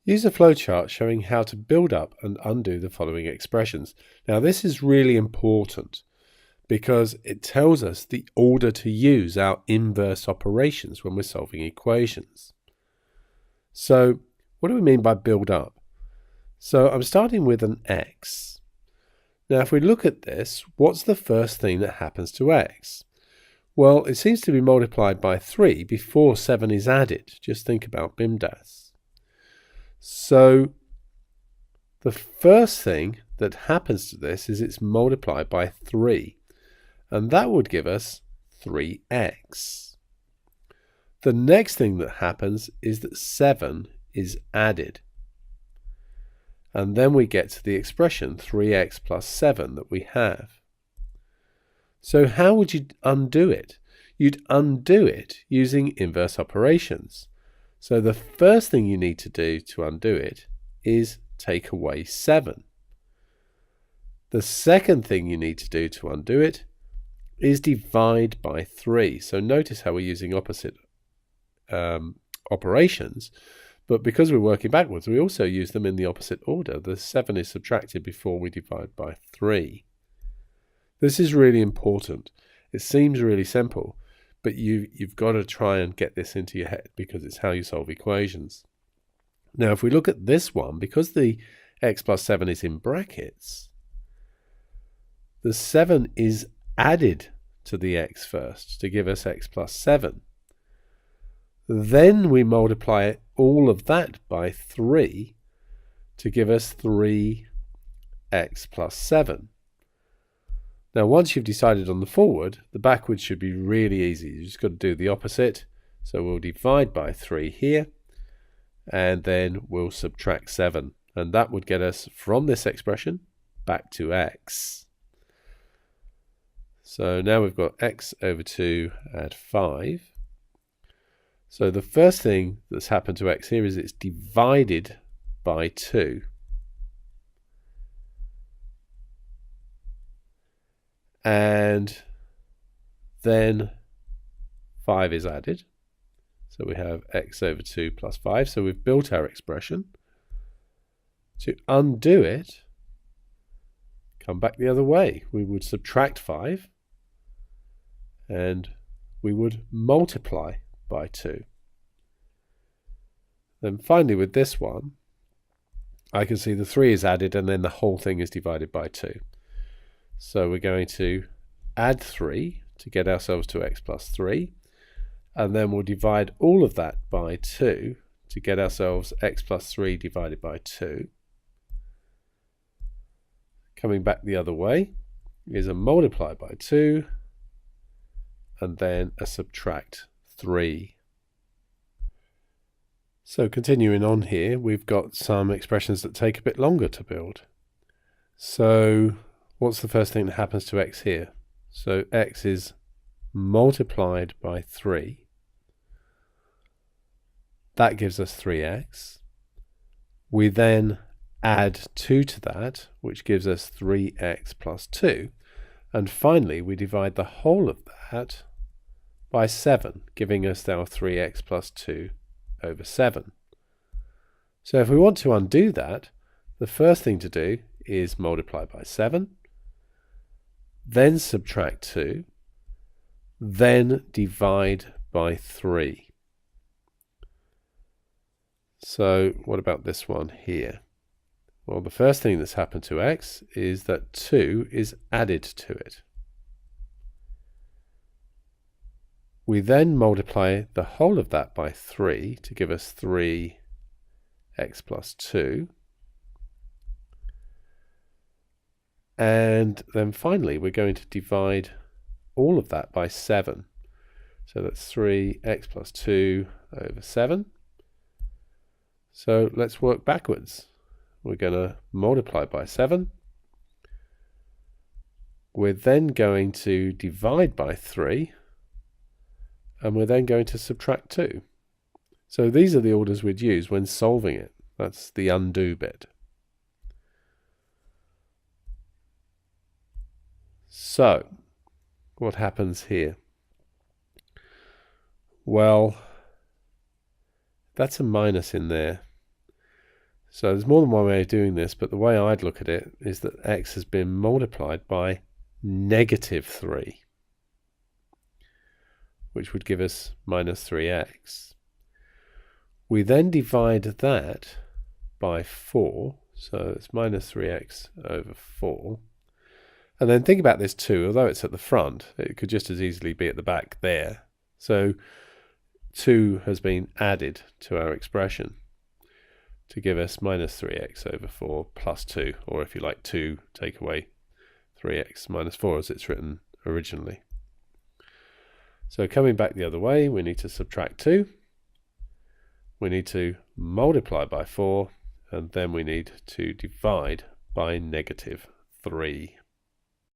Use a flowchart showing how to build up and undo the following expressions. Now this is really important because it tells us the order to use our inverse operations when we're solving equations. So what do we mean by build up? So I'm starting with an x. Now if we look at this, what's the first thing that happens to x? Well, it seems to be multiplied by 3 before 7 is added. Just think about BIMDAS. So the first thing that happens to this is it's multiplied by 3, and that would give us 3x. The next thing that happens is that 7 is added, and then we get to the expression 3x plus 7 that we have. So how would you undo it? You'd undo it using inverse operations. So the first thing you need to do to undo it is take away 7. The second thing you need to do to undo it is divide by 3. So notice how we're using opposite operations, but because we're working backwards, we also use them in the opposite order. The 7 is subtracted before we divide by 3. This is really important. It seems really simple, but you've got to try and get this into your head because it's how you solve equations. Now, if we look at this one, because the x plus 7 is in brackets, the 7 is added to the x first to give us x plus 7. Then we multiply all of that by 3 to give us 3x plus 7. Now, once you've decided on the forward, the backward should be really easy. You just got to do the opposite. So we'll divide by 3 here, and then we'll subtract 7. And that would get us from this expression back to x. So now we've got x over 2 add 5. So the first thing that's happened to x here is it's divided by 2. And then 5 is added. So we have x over 2 plus 5. So we've built our expression. To undo it, come back the other way. We would subtract 5 and we would multiply by 2. Then finally with this one, I can see the 3 is added and then the whole thing is divided by 2. So we're going to add 3 to get ourselves to x plus 3, and then we'll divide all of that by 2 to get ourselves x plus 3 divided by 2. Coming back the other way is a multiply by 2 and then a subtract 3. So continuing on here, we've got some expressions that take a bit longer to build. So what's the first thing that happens to x here? So x is multiplied by 3. That gives us 3x. We then add 2 to that, which gives us 3x plus 2. And finally, we divide the whole of that by 7, giving us our 3x plus 2 over 7. So if we want to undo that, the first thing to do is multiply by 7, then subtract 2, then divide by 3. So what about this one here? Well, the first thing that's happened to x is that 2 is added to it. We then multiply the whole of that by 3 to give us 3x plus 2. And then finally, we're going to divide all of that by 7. So that's 3x plus 2 over 7. So let's work backwards. We're going to multiply by 7. We're then going to divide by 3. And we're then going to subtract 2. So these are the orders we'd use when solving it. That's the undo bit. So, what happens here? Well, that's a minus in there. So there's more than one way of doing this, but the way I'd look at it is that x has been multiplied by -3, which would give us minus 3x. We then divide that by 4, so it's minus 3x over 4. And then think about this too, although it's at the front, it could just as easily be at the back there. So 2 has been added to our expression to give us minus 3x over 4 plus 2, or if you like 2, take away 3x minus 4 as it's written originally. So coming back the other way, we need to subtract 2, we need to multiply by 4, and then we need to divide by -3.